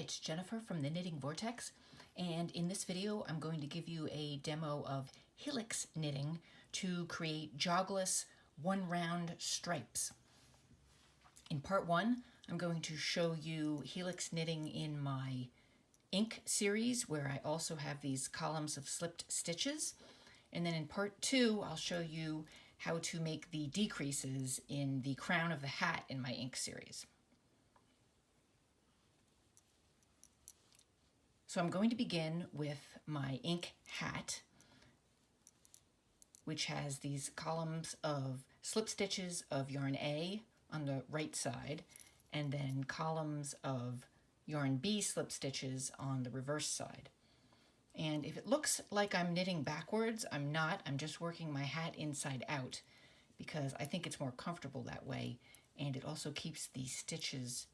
it's Jennifer from the Knitting Vortex, and in this video I'm going to give you a demo of Helix knitting to create jogless one-round stripes. In part one, I'm going to show you Helix knitting in my ink series, where I also have these columns of slipped stitches. And then in part two, I'll show you how to make the decreases in the crown of the hat in my ink series. So I'm going to begin with my ink hat, which has these columns of slip stitches of yarn A on the right side, and then columns of yarn B slip stitches on the reverse side. And if it looks like I'm knitting backwards, I'm not. I'm just working my hat inside out because I think it's more comfortable that way, and it also keeps the stitches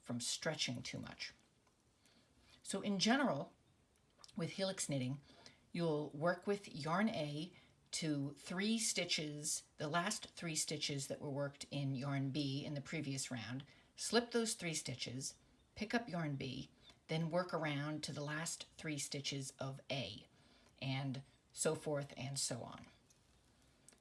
from stretching too much. So in general, with Helix knitting, you'll work with yarn A to 3 stitches, the last 3 stitches that were worked in yarn B in the previous round, slip those 3 stitches, pick up yarn B, then work around to the last 3 stitches of A, and so forth and so on.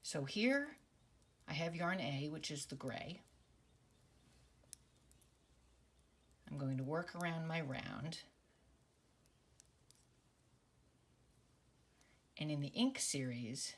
So here I have yarn A, which is the gray. I'm going to work around my round. And in the ink series,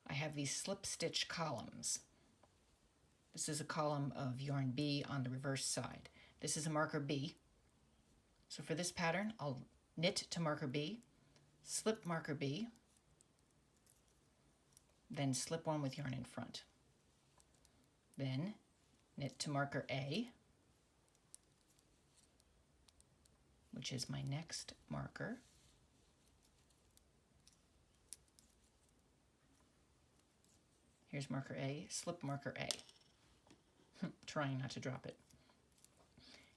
I have these slip stitch columns. This is a column of yarn B on the reverse side. This is a marker B. So for this pattern, I'll knit to marker B, slip marker B, then slip one with yarn in front. Then knit to marker A, which is my next marker. Here's marker A, slip marker A. Trying not to drop it.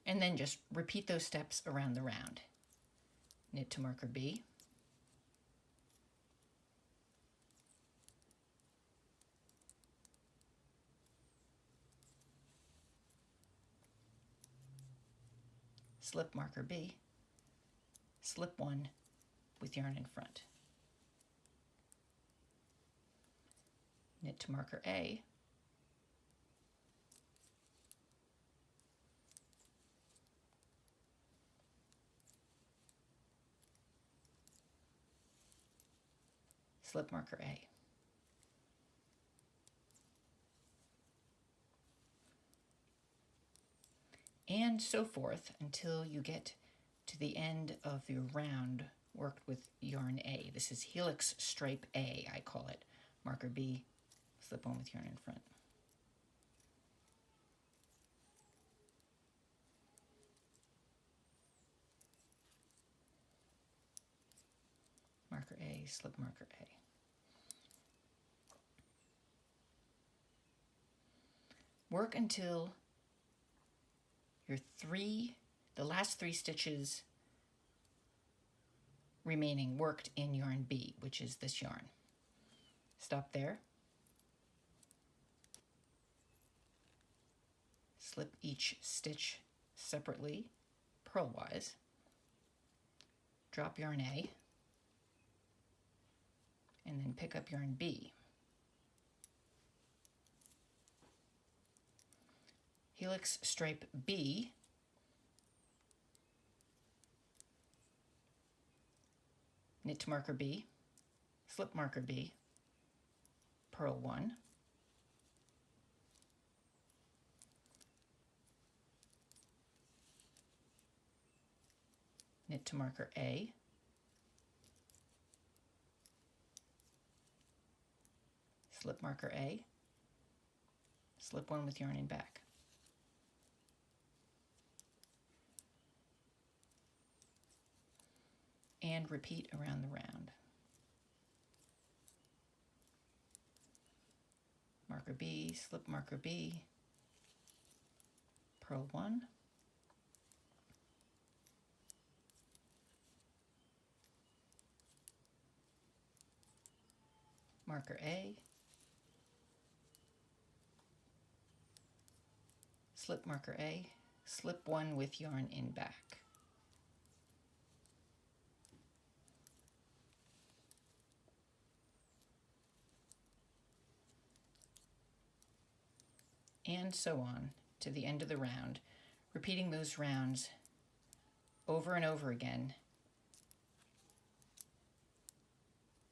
And then just repeat those steps around the round. Knit to marker B. Slip marker B. Slip one with yarn in front. Knit to marker A, slip marker A. And so forth until you get to the end of your round worked with yarn A. This is Helix stripe A, I call it. Marker B, slip one with yarn in front. Marker A, slip marker A. Work until the last 3 stitches remaining worked in yarn B, which is this yarn. Stop there. Slip each stitch separately, purlwise. Drop yarn A, and then pick up yarn B. Helix stripe B, knit to marker B, slip marker B, purl 1, knit to marker A, slip marker A, slip one with yarn in back. And repeat around the round. Marker B, slip marker B, purl 1, marker A, slip marker A, slip one with yarn in back. And so on to the end of the round, repeating those rounds over and over again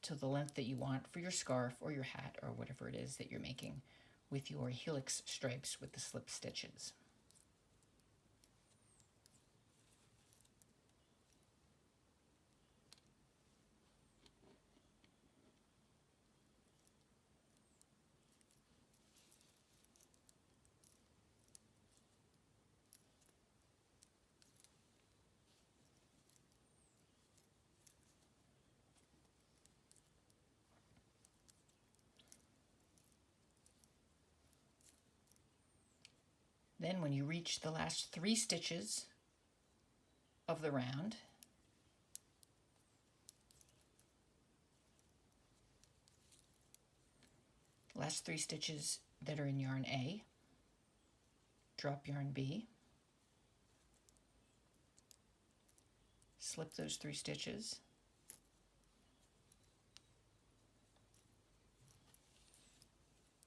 to the length that you want for your scarf or your hat or whatever it is that you're making with your helix stripes with the slip stitches. Then when you reach the last 3 stitches of the round, last 3 stitches that are in yarn A, drop yarn B, slip those 3 stitches,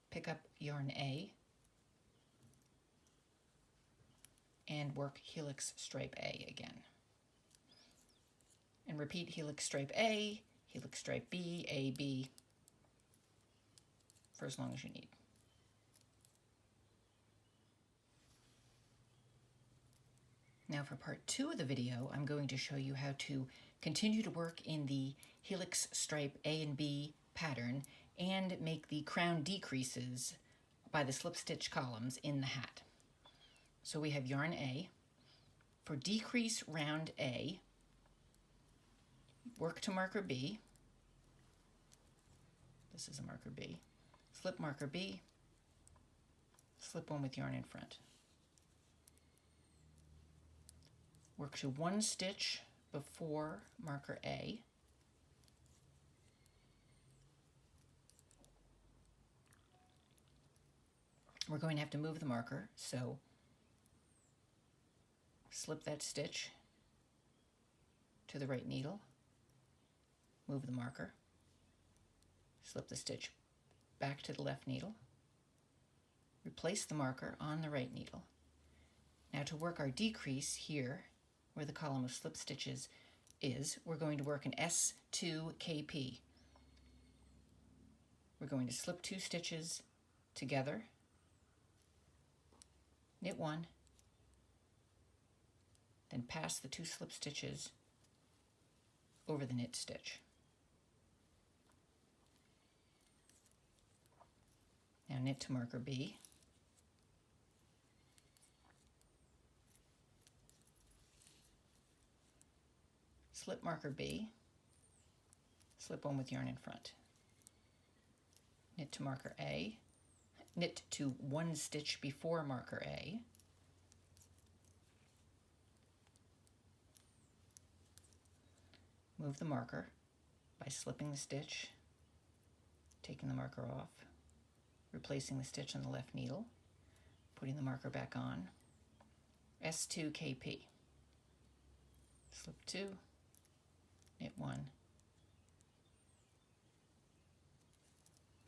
pick up yarn A, and work helix stripe A again. And repeat helix stripe A, helix stripe B, A, B, for as long as you need. Now for part 2 of the video, I'm going to show you how to continue to work in the helix stripe A and B pattern and make the crown decreases by the slip stitch columns in the hat. So we have yarn A. For decrease round A, work to marker B. This is a marker B. Slip marker B, slip one with yarn in front. Work to 1 stitch before marker A. We're going to have to move the marker, so slip that stitch to the right needle, move the marker, slip the stitch back to the left needle, replace the marker on the right needle. Now to work our decrease here, where the column of slip stitches is, we're going to work an S2 KP. We're going to slip 2 stitches together, knit 1, then pass the 2 slip stitches over the knit stitch. Now knit to marker B, slip marker B, slip one with yarn in front, knit to marker A, knit to 1 stitch before marker A, move the marker by slipping the stitch, taking the marker off, replacing the stitch on the left needle, putting the marker back on, S2 KP, slip 2, knit 1,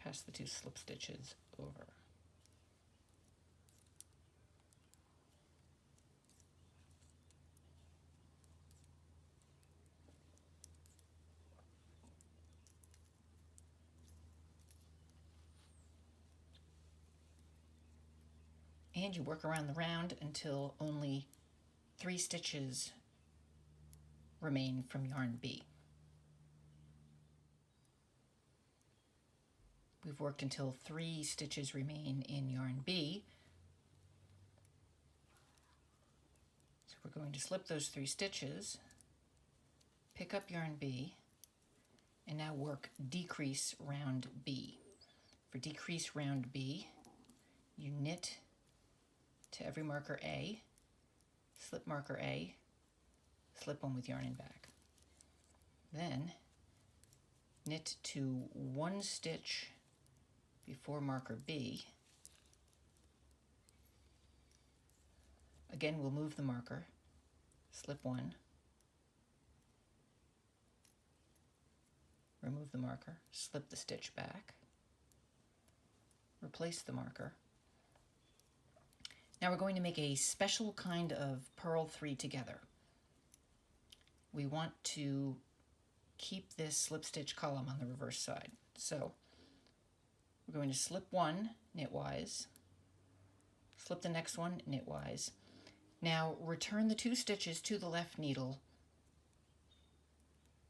pass the 2 slip stitches over. And you work around the round until only 3 stitches remain from yarn B. We've worked until 3 stitches remain in yarn B. So we're going to slip those 3 stitches, pick up yarn B, and now work decrease round B. For decrease round B, you knit to every marker A, slip marker A, slip one with yarn in back. Then knit to 1 stitch before marker B, Again, we'll move the marker, slip one, remove the marker, slip the stitch back, replace the marker. Now we're going to make a special kind of purl 3 together. We want to keep this slip stitch column on the reverse side. So we're going to slip one knitwise, slip the next one knitwise. Now return the 2 stitches to the left needle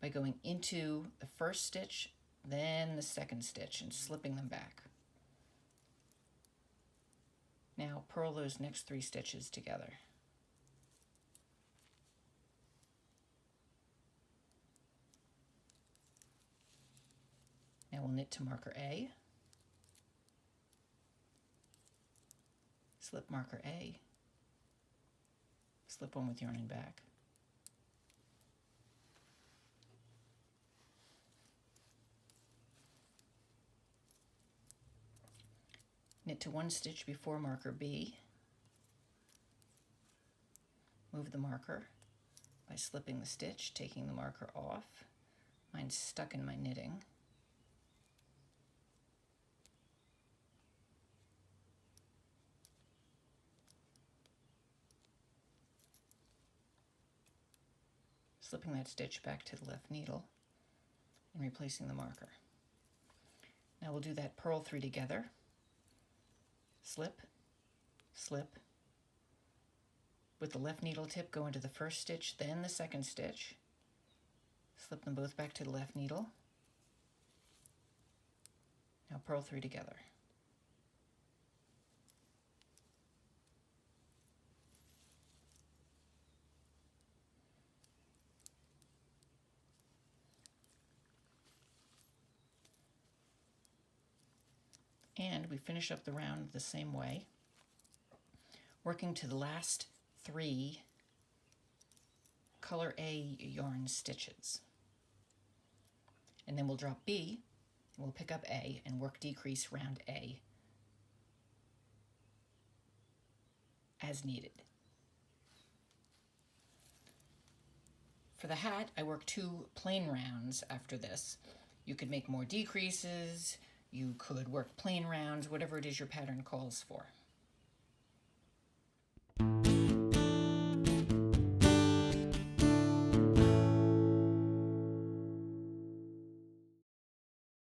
by going into the first stitch, then the second stitch, and slipping them back. Now purl those next 3 stitches together. Now we'll knit to marker A, slip marker A, slip one with yarn and back, knit to 1 stitch before marker B, move the marker by slipping the stitch, taking the marker off. Mine's stuck in my knitting. Slipping that stitch back to the left needle and replacing the marker. Now we'll do that purl 3 together. Slip, slip. With the left needle tip, go into the first stitch, then the second stitch. Slip them both back to the left needle. Now purl 3 together. And we finish up the round the same way, working to the last 3 color A yarn stitches. And then we'll drop B, and we'll pick up A and work decrease round A as needed. For the hat, I work 2 plain rounds after this. You could make more decreases, you could work plain rounds, whatever it is your pattern calls for.